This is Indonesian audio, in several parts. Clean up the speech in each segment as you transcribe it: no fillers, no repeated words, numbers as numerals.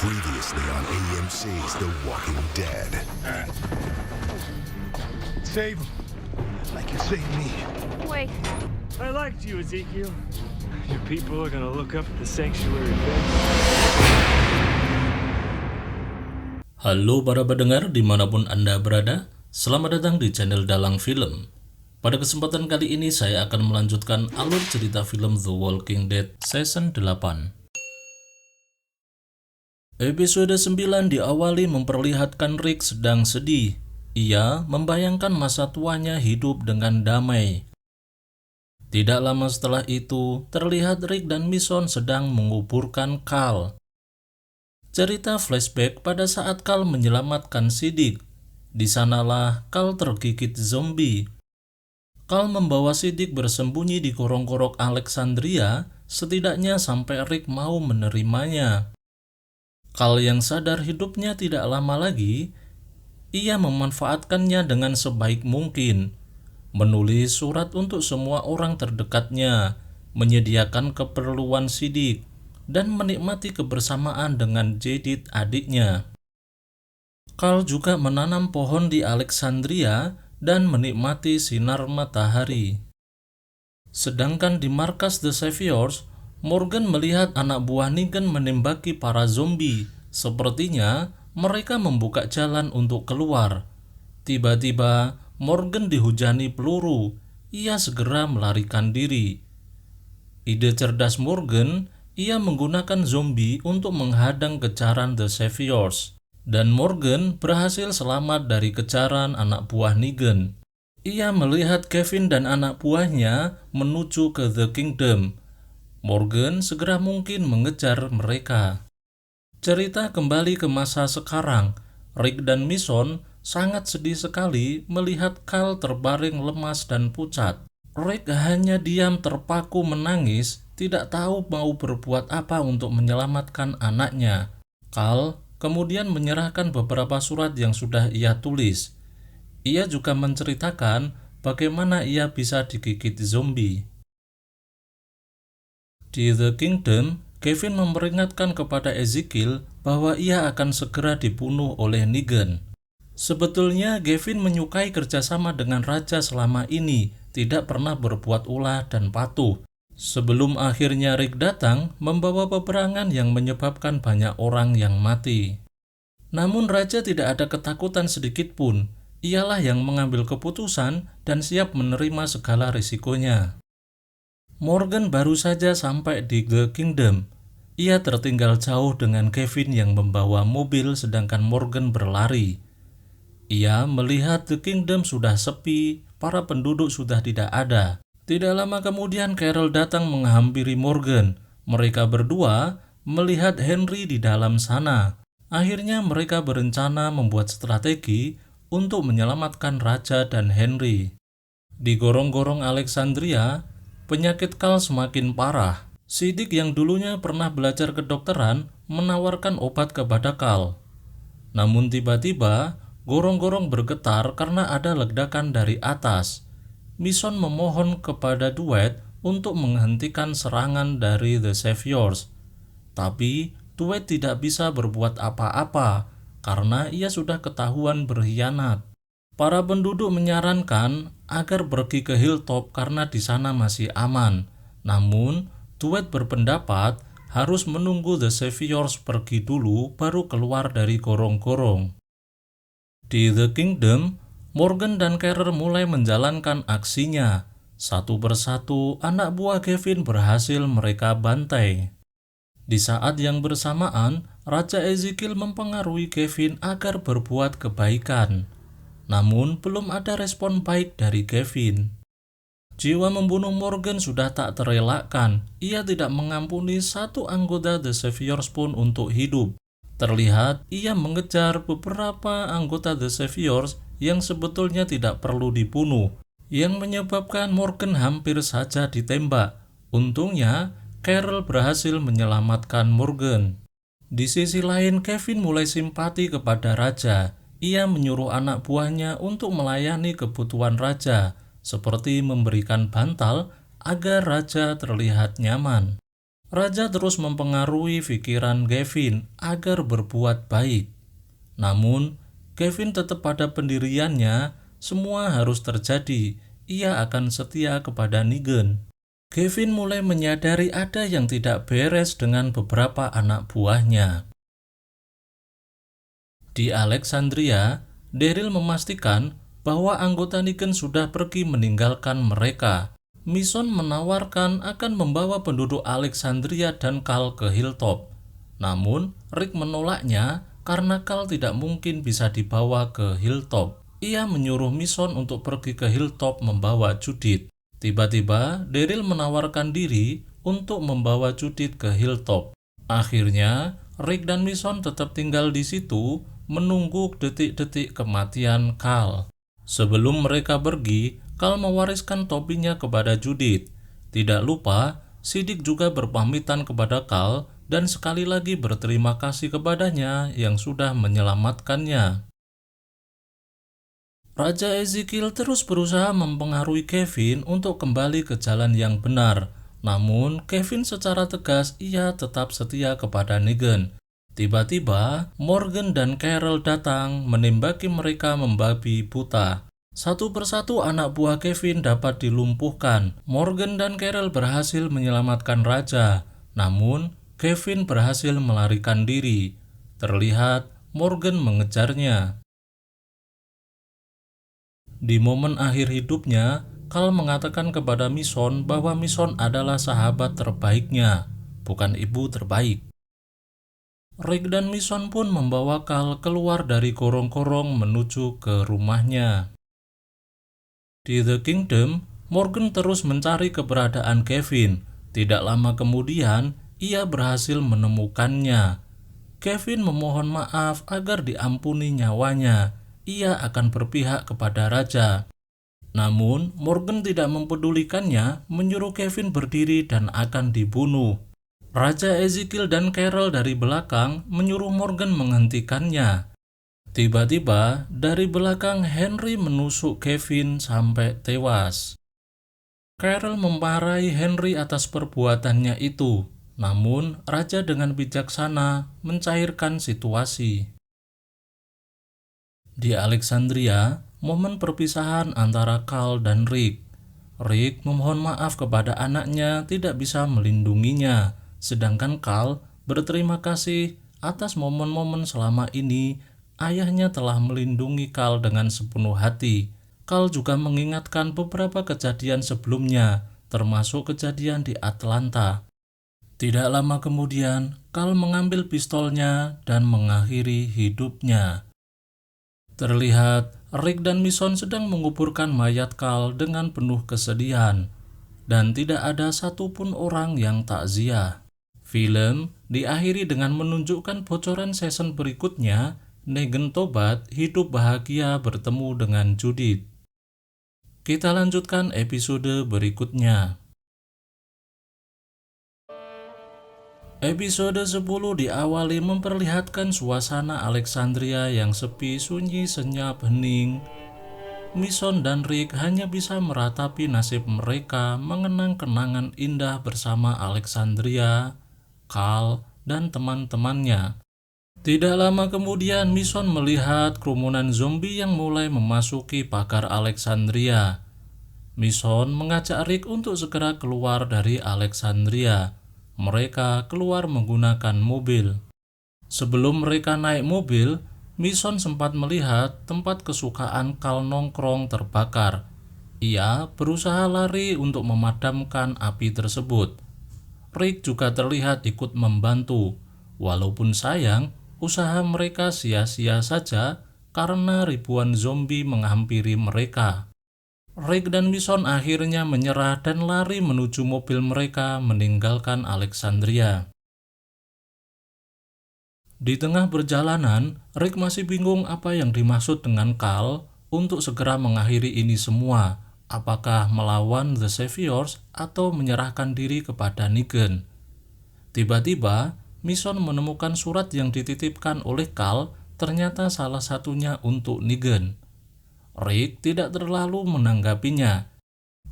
Previously on AMC's The Walking Dead. Save him. Like you saved me. Wait, I liked you, Ezekiel. Your people are gonna look up at the sanctuary fence. Halo para pendengar dimanapun Anda berada, selamat datang di channel Dalang Film. Pada kesempatan kali ini saya akan melanjutkan alur cerita film The Walking Dead Season 8. Episode 9 diawali memperlihatkan Rick sedang sedih. Ia membayangkan masa tuanya hidup dengan damai. Tidak lama setelah itu, terlihat Rick dan Michonne sedang menguburkan Carl. Cerita flashback pada saat Carl menyelamatkan Siddiq. Di sanalah Carl tergigit zombie. Carl membawa Siddiq bersembunyi di gorong-gorong Alexandria, setidaknya sampai Rick mau menerimanya. Carl yang sadar hidupnya tidak lama lagi, ia memanfaatkannya dengan sebaik mungkin. Menulis surat untuk semua orang terdekatnya, menyediakan keperluan Siddiq, dan menikmati kebersamaan dengan Judith adiknya. Carl juga menanam pohon di Alexandria dan menikmati sinar matahari. Sedangkan di markas The Saviors, Morgan melihat anak buah Negan menembaki para zombie. Sepertinya mereka membuka jalan untuk keluar. Tiba-tiba Morgan dihujani peluru. Ia segera melarikan diri. Ide cerdas Morgan, ia menggunakan zombie untuk menghadang kejaran The Saviors. Dan Morgan berhasil selamat dari kejaran anak buah Negan. Ia melihat Kevin dan anak buahnya menuju ke The Kingdom. Morgan segera mungkin mengejar mereka. Cerita kembali ke masa sekarang. Rick dan Michonne sangat sedih sekali melihat Carl terbaring lemas dan pucat. Rick hanya diam terpaku menangis, tidak tahu mau berbuat apa untuk menyelamatkan anaknya. Carl kemudian menyerahkan beberapa surat yang sudah ia tulis. Ia juga menceritakan bagaimana ia bisa digigit zombie. Di The Kingdom, Kevin memperingatkan kepada Ezekiel bahwa ia akan segera dibunuh oleh Negan. Sebetulnya Kevin menyukai kerjasama dengan Raja selama ini, tidak pernah berbuat ulah dan patuh. Sebelum akhirnya Rick datang, membawa peperangan yang menyebabkan banyak orang yang mati. Namun Raja tidak ada ketakutan sedikit pun. Ialah yang mengambil keputusan dan siap menerima segala risikonya. Morgan baru saja sampai di The Kingdom. Ia tertinggal jauh dengan Kevin yang membawa mobil sedangkan Morgan berlari. Ia melihat The Kingdom sudah sepi, para penduduk sudah tidak ada. Tidak lama kemudian Carol datang menghampiri Morgan. Mereka berdua melihat Henry di dalam sana. Akhirnya mereka berencana membuat strategi untuk menyelamatkan Raja dan Henry. Di gorong-gorong Alexandria, penyakit Carl semakin parah. Siddiq yang dulunya pernah belajar kedokteran menawarkan obat kepada Carl. Namun tiba-tiba, gorong-gorong bergetar karena ada ledakan dari atas. Michonne memohon kepada Dwight untuk menghentikan serangan dari The Saviors. Tapi Dwight tidak bisa berbuat apa-apa karena ia sudah ketahuan berkhianat. Para penduduk menyarankan agar pergi ke Hilltop karena di sana masih aman. Namun, Dwight berpendapat harus menunggu The Saviors pergi dulu baru keluar dari gorong-gorong. Di The Kingdom, Morgan dan Carter mulai menjalankan aksinya. Satu persatu anak buah Kevin berhasil mereka bantai. Di saat yang bersamaan, Raja Ezekiel mempengaruhi Kevin agar berbuat kebaikan. Namun belum ada respon baik dari Kevin. Jiwa membunuh Morgan sudah tak terelakkan. Ia tidak mengampuni satu anggota The Saviors pun untuk hidup. Terlihat ia mengejar beberapa anggota The Saviors yang sebetulnya tidak perlu dibunuh, yang menyebabkan Morgan hampir saja ditembak. Untungnya, Carol berhasil menyelamatkan Morgan. Di sisi lain, Kevin mulai simpati kepada Raja. Ia menyuruh anak buahnya untuk melayani kebutuhan Raja, seperti memberikan bantal agar Raja terlihat nyaman. Raja terus mempengaruhi pikiran Gavin agar berbuat baik. Namun, Gavin tetap pada pendiriannya, semua harus terjadi, ia akan setia kepada Negan. Gavin mulai menyadari ada yang tidak beres dengan beberapa anak buahnya. Di Alexandria, Daryl memastikan bahwa anggota Negan sudah pergi meninggalkan mereka. Mission menawarkan akan membawa penduduk Alexandria dan Cal ke Hilltop. Namun, Rick menolaknya karena Cal tidak mungkin bisa dibawa ke Hilltop. Ia menyuruh Mission untuk pergi ke Hilltop membawa Judith. Tiba-tiba, Daryl menawarkan diri untuk membawa Judith ke Hilltop. Akhirnya, Rick dan Mission tetap tinggal di situ menunggu detik-detik kematian Cal. Sebelum mereka pergi, Cal mewariskan topinya kepada Judith. Tidak lupa, Siddiq juga berpamitan kepada Cal dan sekali lagi berterima kasih kepadanya yang sudah menyelamatkannya. Raja Ezekiel terus berusaha mempengaruhi Gavin untuk kembali ke jalan yang benar. Namun, Gavin secara tegas ia tetap setia kepada Negan. Tiba-tiba, Morgan dan Carol datang menembaki mereka membabi buta. Satu persatu anak buah Gavin dapat dilumpuhkan. Morgan dan Carol berhasil menyelamatkan raja. Namun, Gavin berhasil melarikan diri. Terlihat Morgan mengejarnya. Di momen akhir hidupnya, Cal mengatakan kepada Mission bahwa Mission adalah sahabat terbaiknya, bukan ibu terbaik. Rick dan Mission pun membawa Cal keluar dari gorong-gorong menuju ke rumahnya. Di The Kingdom, Morgan terus mencari keberadaan Gavin. Tidak lama kemudian, ia berhasil menemukannya. Gavin memohon maaf agar diampuni nyawanya. Ia akan berpihak kepada raja. Namun, Morgan tidak mempedulikannya, menyuruh Gavin berdiri dan akan dibunuh. Raja Ezekiel dan Carol dari belakang menyuruh Morgan menghentikannya. Tiba-tiba, dari belakang Henry menusuk Gavin sampai tewas. Carol memarahi Henry atas perbuatannya itu. Namun, raja dengan bijaksana mencairkan situasi. Di Alexandria, momen perpisahan antara Cal dan Rick. Rick memohon maaf kepada anaknya tidak bisa melindunginya, sedangkan Cal berterima kasih atas momen-momen selama ini ayahnya telah melindungi Cal dengan sepenuh hati. Cal juga mengingatkan beberapa kejadian sebelumnya, termasuk kejadian di Atlanta. Tidak lama kemudian, Cal mengambil pistolnya dan mengakhiri hidupnya. Terlihat Rick dan Mission sedang menguburkan mayat Cal dengan penuh kesedihan, dan tidak ada satupun orang yang takziah. Film diakhiri dengan menunjukkan bocoran season berikutnya. Negan tobat, hidup bahagia bertemu dengan Judith. Kita lanjutkan episode berikutnya. Episode 10 diawali memperlihatkan suasana Alexandria yang sepi, sunyi, senyap, hening. Mission dan Rick hanya bisa meratapi nasib mereka mengenang kenangan indah bersama Alexandria, Cal, dan teman-temannya. Tidak lama kemudian, Mission melihat kerumunan zombie yang mulai memasuki pagar Alexandria. Mission mengajak Rick untuk segera keluar dari Alexandria. Mereka keluar menggunakan mobil. Sebelum mereka naik mobil, Mission sempat melihat tempat kesukaan Cal nongkrong terbakar. Ia berusaha lari untuk memadamkan api tersebut. Rick juga terlihat ikut membantu. Walaupun sayang, usaha mereka sia-sia saja karena ribuan zombie menghampiri mereka. Rick dan Mission akhirnya menyerah dan lari menuju mobil mereka meninggalkan Alexandria. Di tengah perjalanan, Rick masih bingung apa yang dimaksud dengan Cal untuk segera mengakhiri ini semua. Apakah melawan The Saviors atau menyerahkan diri kepada Negan? Tiba-tiba, Mission menemukan surat yang dititipkan oleh Cal, ternyata salah satunya untuk Negan. Rick tidak terlalu menanggapinya.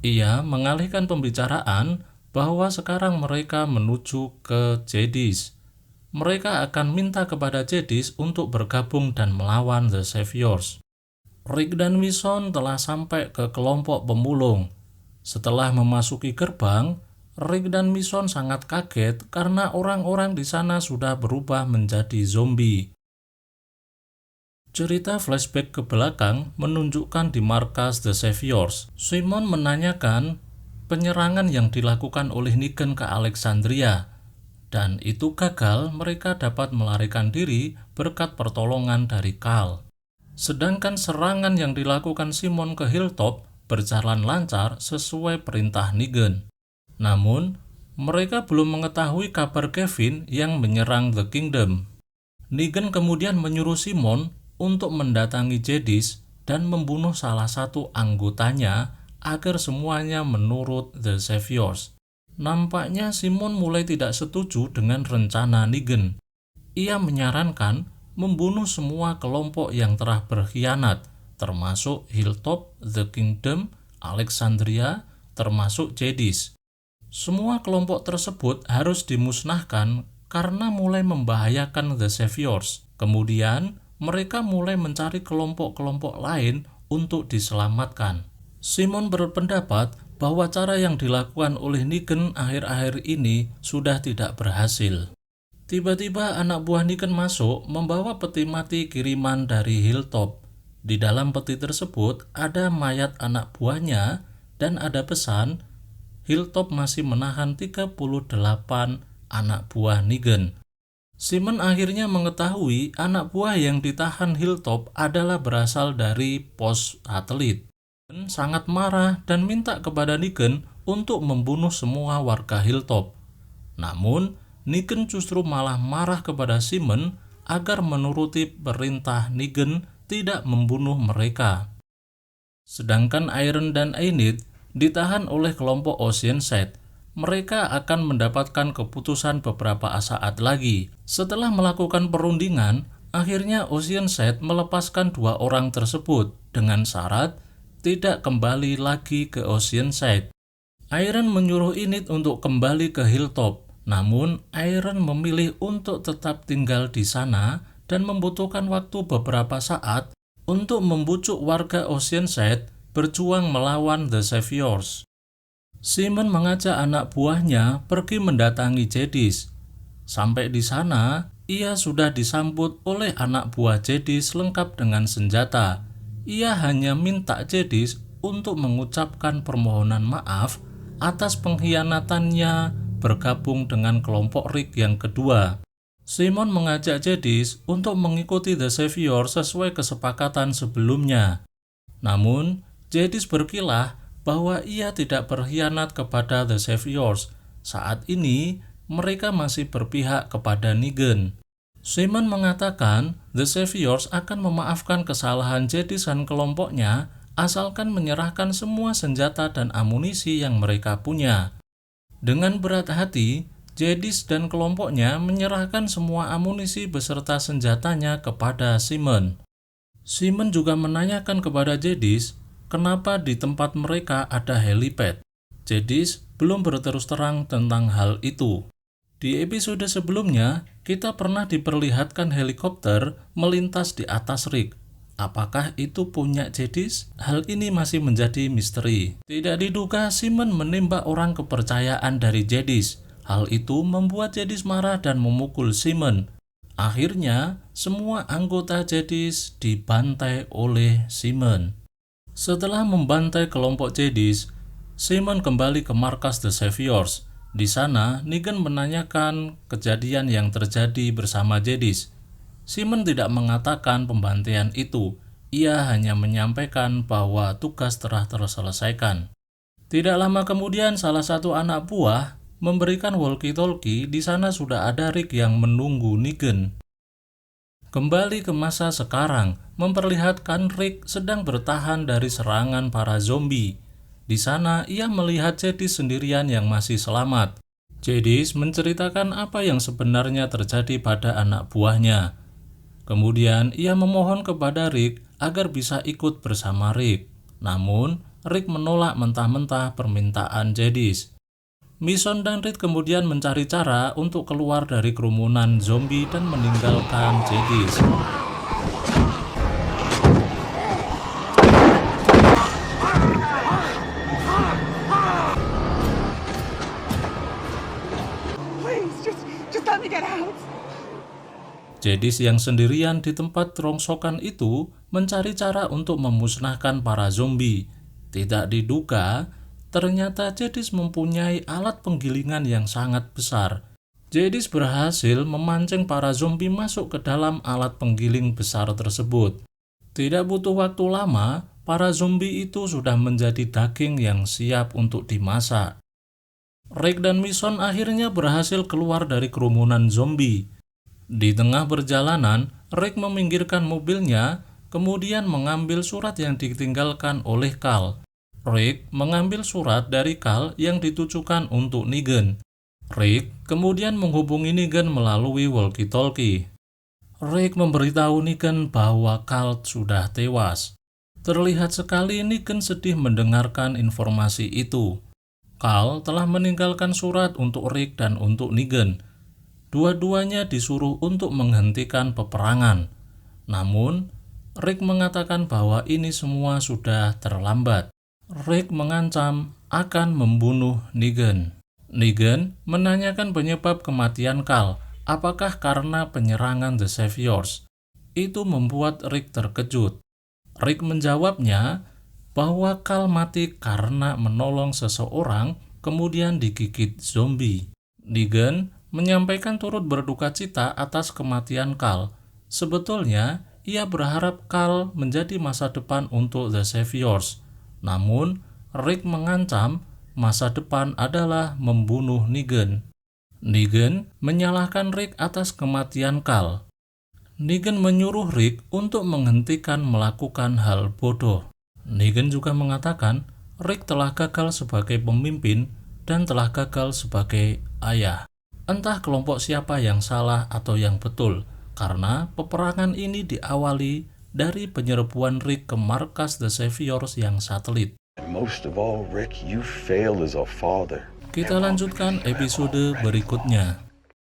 Ia mengalihkan pembicaraan bahwa sekarang mereka menuju ke Jadis. Mereka akan minta kepada Jadis untuk bergabung dan melawan The Saviors. Rick dan Mission telah sampai ke kelompok pemulung. Setelah memasuki gerbang, Rick dan Mission sangat kaget karena orang-orang di sana sudah berubah menjadi zombie. Cerita flashback ke belakang menunjukkan di markas The Saviors, Simon menanyakan penyerangan yang dilakukan oleh Negan ke Alexandria, dan itu gagal. Mereka dapat melarikan diri berkat pertolongan dari Carl. Sedangkan serangan yang dilakukan Simon ke Hilltop berjalan lancar sesuai perintah Negan. Namun, mereka belum mengetahui kabar Kevin yang menyerang The Kingdom. Negan kemudian menyuruh Simon untuk mendatangi Jadis dan membunuh salah satu anggotanya agar semuanya menurut The Saviors. Nampaknya Simon mulai tidak setuju dengan rencana Negan. Ia menyarankan membunuh semua kelompok yang telah berkhianat, termasuk Hilltop, The Kingdom, Alexandria, termasuk Jadis. Semua kelompok tersebut harus dimusnahkan karena mulai membahayakan The Saviors. Kemudian, mereka mulai mencari kelompok-kelompok lain untuk diselamatkan. Simon berpendapat bahwa cara yang dilakukan oleh Negan akhir-akhir ini sudah tidak berhasil. Tiba-tiba anak buah Negan masuk membawa peti mati kiriman dari Hilltop. Di dalam peti tersebut ada mayat anak buahnya dan ada pesan, Hilltop masih menahan 38 anak buah Negan. Simon akhirnya mengetahui anak buah yang ditahan Hilltop adalah berasal dari pos satelit. Sangat marah dan minta kepada Negan untuk membunuh semua warga Hilltop. Namun, Negan justru malah marah kepada Simon agar menuruti perintah Negan tidak membunuh mereka. Sedangkan Iron dan Enid ditahan oleh kelompok Oceanside. Mereka akan mendapatkan keputusan beberapa saat lagi. Setelah melakukan perundingan, akhirnya Oceanside melepaskan 2 orang tersebut dengan syarat tidak kembali lagi ke Oceanside. Iron menyuruh Enid untuk kembali ke Hilltop, namun Iron memilih untuk tetap tinggal di sana dan membutuhkan waktu beberapa saat untuk membujuk warga Oceanside berjuang melawan The Saviors. Simon mengajak anak buahnya pergi mendatangi Jadis. Sampai di sana, ia sudah disambut oleh anak buah Jadis lengkap dengan senjata. Ia hanya minta Jadis untuk mengucapkan permohonan maaf atas pengkhianatannya bergabung dengan kelompok Rick yang kedua. Simon mengajak Jadis untuk mengikuti The Savior sesuai kesepakatan sebelumnya. Namun, Jadis berkilah bahwa ia tidak berkhianat kepada The Saviors. Saat ini, mereka masih berpihak kepada Negan. Simon mengatakan The Saviors akan memaafkan kesalahan Jadis dan kelompoknya asalkan menyerahkan semua senjata dan amunisi yang mereka punya. Dengan berat hati, Jadis dan kelompoknya menyerahkan semua amunisi beserta senjatanya kepada Simon. Simon juga menanyakan kepada Jadis kenapa di tempat mereka ada helipad. Jadis belum berterus terang tentang hal itu. Di episode sebelumnya, kita pernah diperlihatkan helikopter melintas di atas Rick. Apakah itu punya Jadis? Hal ini masih menjadi misteri. Tidak diduga Simon menembak orang kepercayaan dari Jadis. Hal itu membuat Jadis marah dan memukul Simon. Akhirnya, semua anggota Jadis dibantai oleh Simon. Setelah membantai kelompok Jadis, Simon kembali ke markas The Saviors. Di sana, Negan menanyakan kejadian yang terjadi bersama Jadis. Simon tidak mengatakan pembantaian itu. Ia hanya menyampaikan bahwa tugas telah terselesaikan. Tidak lama kemudian, salah satu anak buah memberikan walkie-talkie. Di sana sudah ada Rick yang menunggu Negan. Kembali ke masa sekarang, memperlihatkan Rick sedang bertahan dari serangan para zombie. Di sana, ia melihat Jadis sendirian yang masih selamat. Jadis menceritakan apa yang sebenarnya terjadi pada anak buahnya. Kemudian, ia memohon kepada Rick agar bisa ikut bersama Rick. Namun, Rick menolak mentah-mentah permintaan Jadis. Mason dan Rick kemudian mencari cara untuk keluar dari kerumunan zombie dan meninggalkan Jadis. Jadis yang sendirian di tempat rongsokan itu mencari cara untuk memusnahkan para zombie. Tidak diduga, ternyata Jadis mempunyai alat penggilingan yang sangat besar. Jadis berhasil memancing para zombie masuk ke dalam alat penggiling besar tersebut. Tidak butuh waktu lama, para zombie itu sudah menjadi daging yang siap untuk dimasak. Rick dan Mason akhirnya berhasil keluar dari kerumunan zombie. Di tengah perjalanan, Rick meminggirkan mobilnya, kemudian mengambil surat yang ditinggalkan oleh Carl. Rick mengambil surat dari Carl yang ditujukan untuk Negan. Rick kemudian menghubungi Negan melalui walkie-talkie. Rick memberitahu Negan bahwa Carl sudah tewas. Terlihat sekali Negan sedih mendengarkan informasi itu. Carl telah meninggalkan surat untuk Rick dan untuk Negan. Dua-duanya disuruh untuk menghentikan peperangan. Namun, Rick mengatakan bahwa ini semua sudah terlambat. Rick mengancam akan membunuh Negan. Negan menanyakan penyebab kematian Carl, apakah karena penyerangan The Saviors. Itu membuat Rick terkejut. Rick menjawabnya bahwa Carl mati karena menolong seseorang kemudian digigit zombie. Negan menyampaikan turut berduka cita atas kematian Carl. Sebetulnya, ia berharap Carl menjadi masa depan untuk The Saviors. Namun, Rick mengancam masa depan adalah membunuh Negan. Negan menyalahkan Rick atas kematian Carl. Negan menyuruh Rick untuk menghentikan melakukan hal bodoh. Negan juga mengatakan Rick telah gagal sebagai pemimpin dan telah gagal sebagai ayah. Entah kelompok siapa yang salah atau yang betul, karena peperangan ini diawali dari penyerbuan Rick ke markas The Saviors yang satelit. Most of all, Rick, you failed as a father. Kita lanjutkan episode berikutnya.